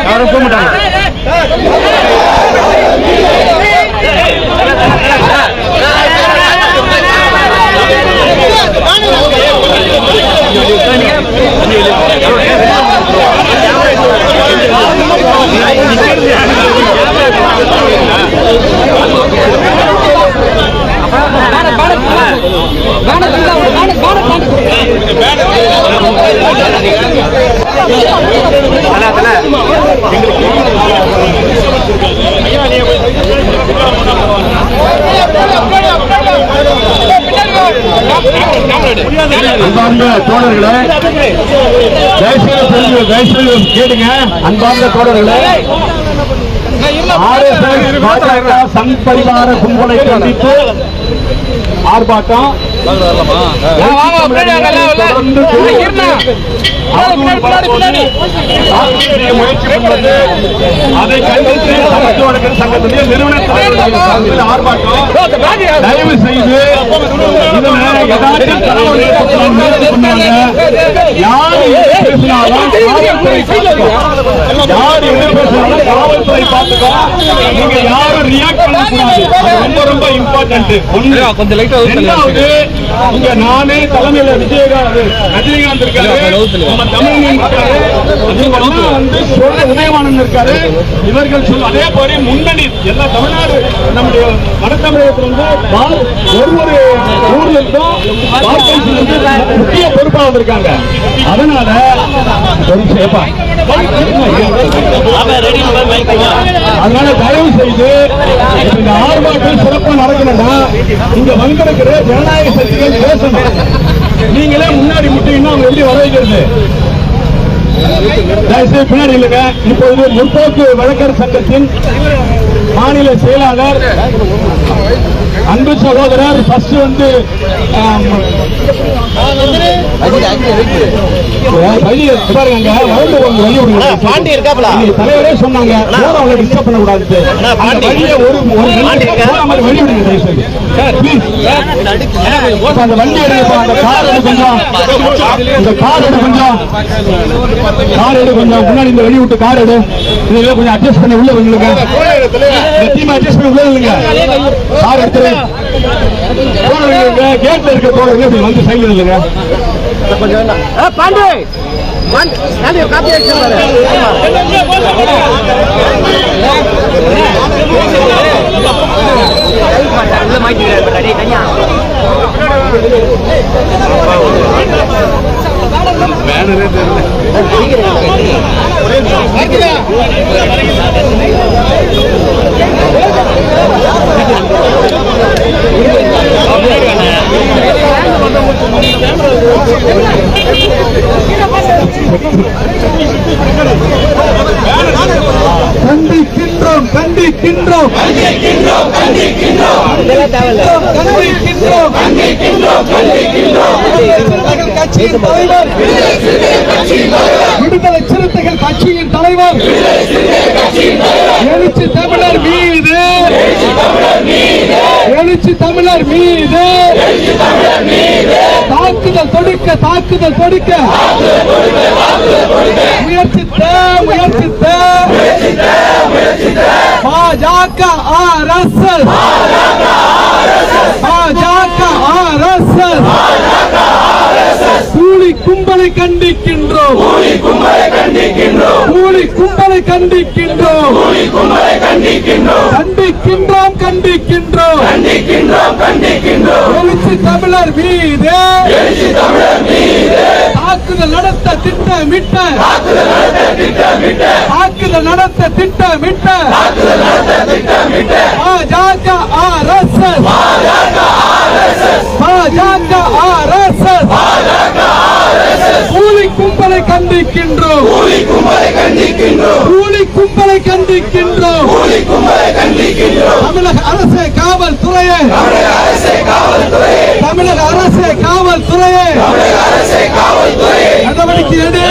யாரும் போக மாட்டாங்க. அன்பார்ந்த தோழர்களே, தயவுசெய்து கேளுங்க. அன்பார்ந்த தோழர்களே, சங் பரிவார கும்பலை கண்டித்து ஆர்ப்பாட்டம் அதை கண்டித்து சங்கத்துடைய நிறுவன ஆர்ப்பாட்டம். தயவு செய்து காவல்துறை பார்த்துக்கோ. நீங்க யாரும் ரியாக்ட் பண்ணக்கூடாது. ரொம்ப ரொம்ப இம்பார்ட்டன்ட். ரெண்டாவது, இங்க நானே தலைமையில ரஜினிகாந்த் இருக்காரு, நம்ம தமிழன் இருக்காரு, உதயமானன் இருக்காரு. இவர்கள் சொல்ல அதே போல முன்னணி எல்லா தமிழ்நாடு நம்முடைய வட தமிழகத்தில் ஒரு ஊர்ல இருந்தும் முக்கிய பொறுப்பாக இருக்காங்க. அதனால தயவு செய்து இந்த ஆர்ப்பாட்டம் சிறப்பாக நடக்கணும்னா இங்க வந்திருக்கிற ஜனநாயக சக்திகள் பேசணும். நீங்களே முன்னாடி முட்டீங்கன்னா அவங்க எப்படி வர வைக்கிறது? தயவுசெய்து பின்னாடி இல்லைங்க. இப்பொழுது முற்போக்கு வழக்கர் சங்கத்தின் மாநில செயலாளர் அன்பு சகோதரர் தலைவரே சொன்னாங்க டிஸ்டர்ப் பண்ணக்கூடாது. அந்த வண்டி கார் எடு கொஞ்சம் முன்னாடி இந்த வெளிய விட்டு கார் எடு. இதுல கொஞ்சம் அட்ஜஸ்ட் பண்ணி உள்ள வந்துருங்க. டீம் அட்ஜஸ்ட் பண்ணி உள்ள இல்லைங்க. கார் எடுத்துரு. கேட்ல இருக்க போறவங்க இப்படி வந்து சைடுல இல்லைங்க. கொஞ்சம் பாண்டி காப்பி அடிச்சு பேனரே கண்டிக்கின்றோம் கண்டிக்கின்றோம் கண்டிக்கின்றோம் விடுதலை சிறுத்தைகள் கட்சியின் தலைவர் எழுச்சி தமிழர் மீது தாக்குதல் தொடுக்க முயற்சித்த பாஜக அரசு கூலி கும்பலை கண்டிக்கின்றோம். எழுச்சி தமிழர் மீது தாக்குதல் நடத்த திட்டமிட்ட பாஜக அரசு கூலி கும்பலை கண்டிக்கின்றோம். தமிழக அரசு காவல்துறையே நடவடிக்கை எடு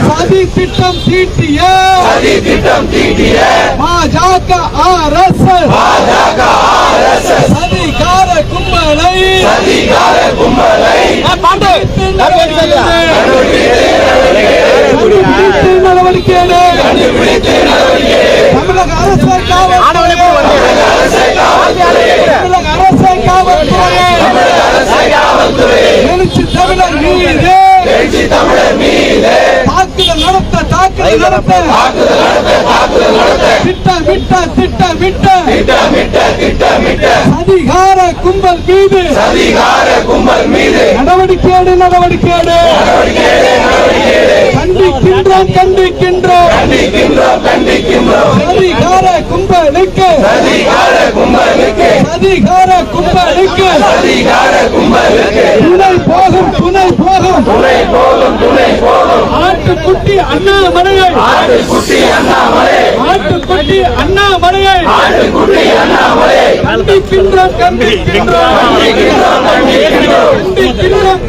சதி திட்டம் தீட்டிய பாஜக RSS சதிகார கும்பலை நடவடிக்கை தமிழக அரசை காவல்துறை எழுச்சி தமிழர் மீது தாக்குதல் நடத்த திட்டமிட்ட சதிகார கும்பல் மீது நடவடிக்கை கண்டிக்கின்றோம் சதிகார கும்பலுக்கு துணை போகும் ஆட்டுக்குட்டி அண்ணாமலையை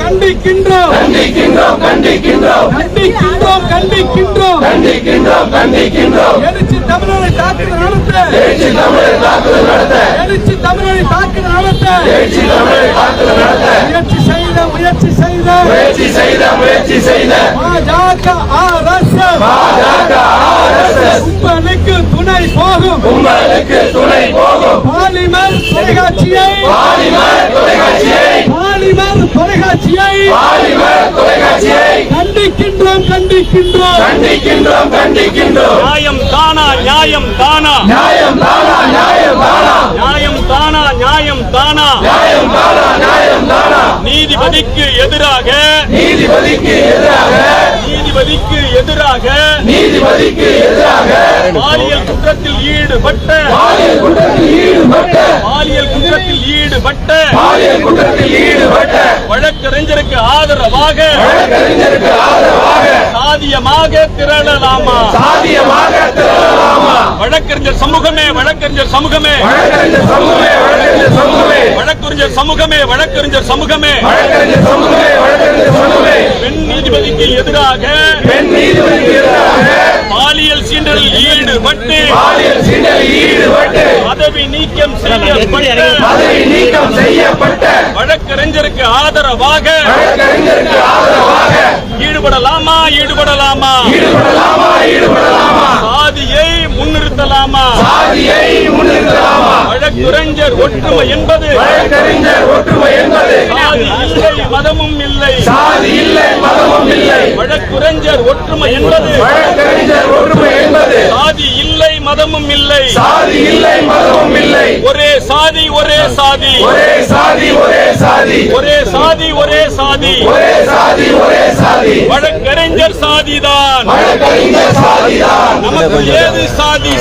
கண்டிக்கின்றோம் எழுச்சி தமிழரை தாக்குதல் நடத்த முயற்சி செய்த பாஜக RSS கும்பலுக்கு துணை போகும் பாலிமர் தொலைக்காட்சியை கண்டிக்கின்றோம் நியாயம் தானா நீதிபதிக்கு எதிராக பாலியல் குற்றத்தில் ஈடுபட்ட வழக்கறிஞருக்கு ஆதரவாக சாதியமாக திரளலாமா வழக்கறிஞர் சமூகமே பெண் நீதிபதிக்கு எதிராக பாலியல் சீண்டலில் ஈடுபட்டு பதவி நீக்கம் செய்யப்பட்ட வழக்கறிஞருக்கு ஆதரவாக ஈடுபடலாமா சாதியை முன்னிறுத்தலாமா வழக்கறிஞர் ஒற்றுமை என்பது சாதி இல்லை மதமும் இல்லை வழக்கறிஞர் ஒற்றுமை என்பது சாதி இல்லை மதமும் இல்லை ஒரே சாதி வழக்கறிஞர் சாதிதான் நமக்கு ஏது சாதி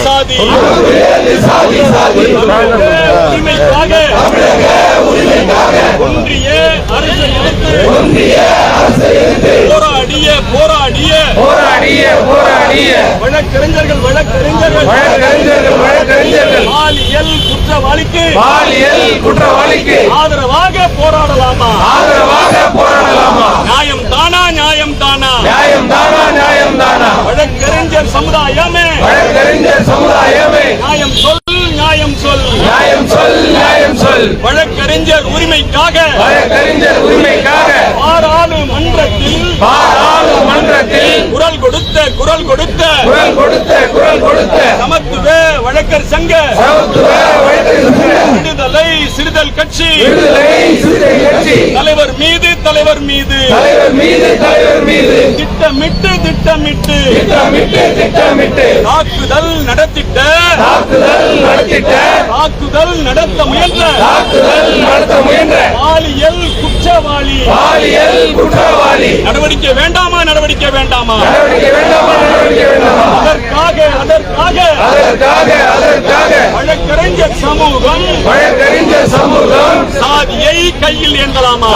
உரிமைக்காக ஒன்றிய அரசு போராடிய வழக்கறிஞர்கள் பாலியல் குற்றவாளிக்கு ஆதரவாக போராடலாமா நியாயம் தானா வழக்கறிஞர் சமுதாயமே நியாயம் சொல் வழக்கறிஞர் உரிமைக்காக பாராளுமன்றத்தில் குரல் கொடுத்த சமத்துவ வழக்கர் சங்க விடுதலை சிறுதல் கட்சி தலைவர் மீது திட்டமிட்டு தாக்குதல் நடத்த முயன்ற பாலியல் குற்றவாளி நடவடிக்கை வேண்டாமா அதற்காக வழக்கறிஞர் சமூகம் சாதியை கையில் ஏந்தலாமா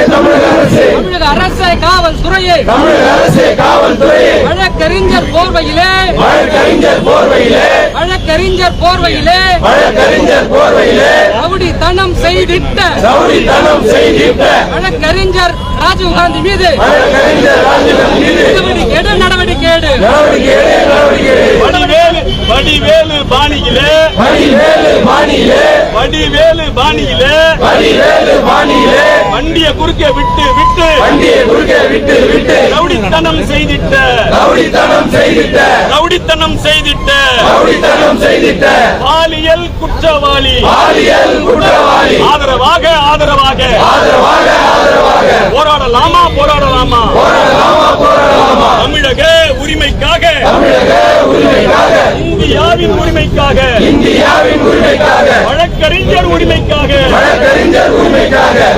தமிழக அரசே காவல்துறையை வழக்கறிஞர் போர்வையிலே ரவுடித்தனம் செய்திட்ட வழக்கறிஞர் ராஜீவ்காந்தி மீது நடவடிக்கை எடு. வடிவேலு பாணியிலே வண்டிய குறுக்கே விட்டு ரவுடித்தனம் செய்திட்ட பாலியல் குற்றவாளி ஆதரவாக போராடலாமா தமிழக உரிமைக்காக இந்தியாவின் உரிமைக்காக வழக்கறிஞர் உரிமைக்காக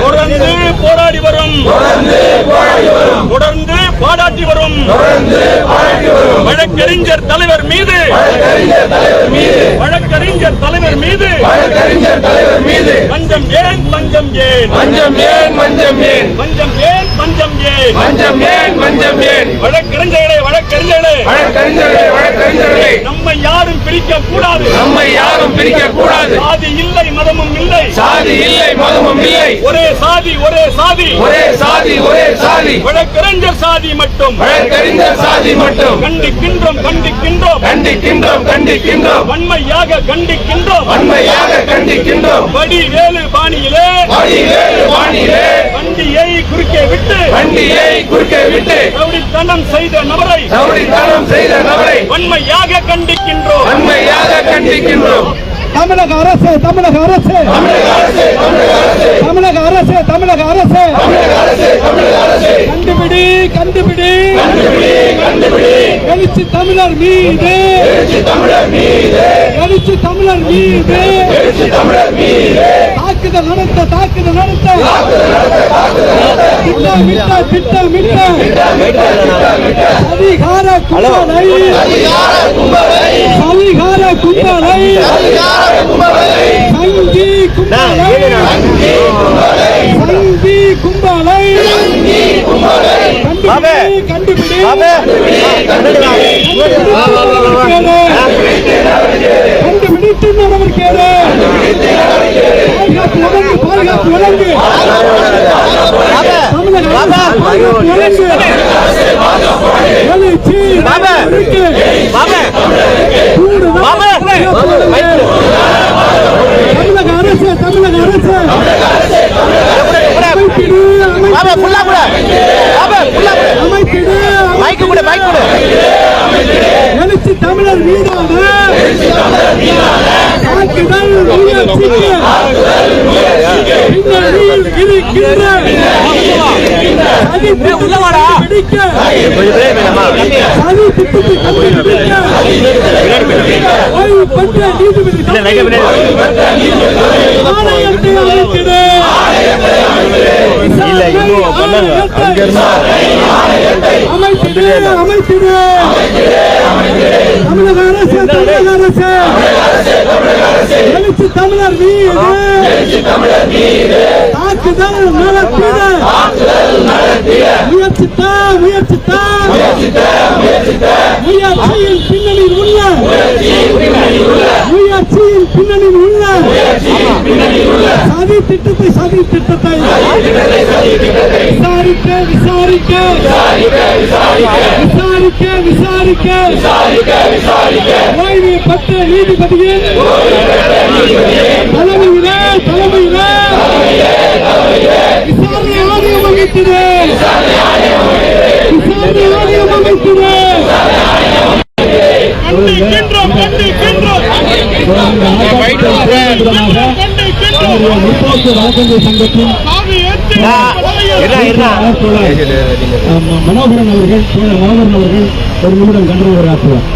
தொடர்ந்து போராடி வரும் வழக்கறிஞர் தலைவர் மீது பஞ்சம் ஏன் வழக்கறிஞர்களே நம்மை யாரும் பிரிக்க கூடாது சாதி இல்லை மதமும் இல்லை ஒரே சாதி வழக்கறிஞர் சாதி மட்டும் கண்டிக்கின்றோம் வன்மையாக கண்டிக்கின்றோம் வடிவேலு பாணியிலே வண்டியை குறுக்கே விட்டு ரவுடித்தனம் செய்த நபரை வன்மையாக கண்டிக்கின்றோம். தமிழக அரசு கண்டுபிடி எழுச்சி தமிழர் மீது தாக்குதல் நடத்த திட்டமிட்ட அதிகார கும்பலை சங்கி கும்பலை கண்டுபிடி நடவடிக்கை பாதுகாப்பு வழங்கு தமிழக அரசு எழுச்சி தமிழர் மீதான தாக்குதல் தமிழக அரசு எழுச்சி தமிழர் மீது தாக்குதல் நடத்திட முயற்சியின் பின்னணியில் உள்ள சதி திட்டத்தை விசாரிக்க ஓய்வு பெற்ற நீதிபதியின் தலைமையிலே விசாரணை ஆணையம் அமைத்தது. முற்போக்கு வழக்கறிஞர் சங்கத்தின் மனோகரன் அவர்கள் ஒரு நிமிடம் கண்டு உரையாற்றுவார்.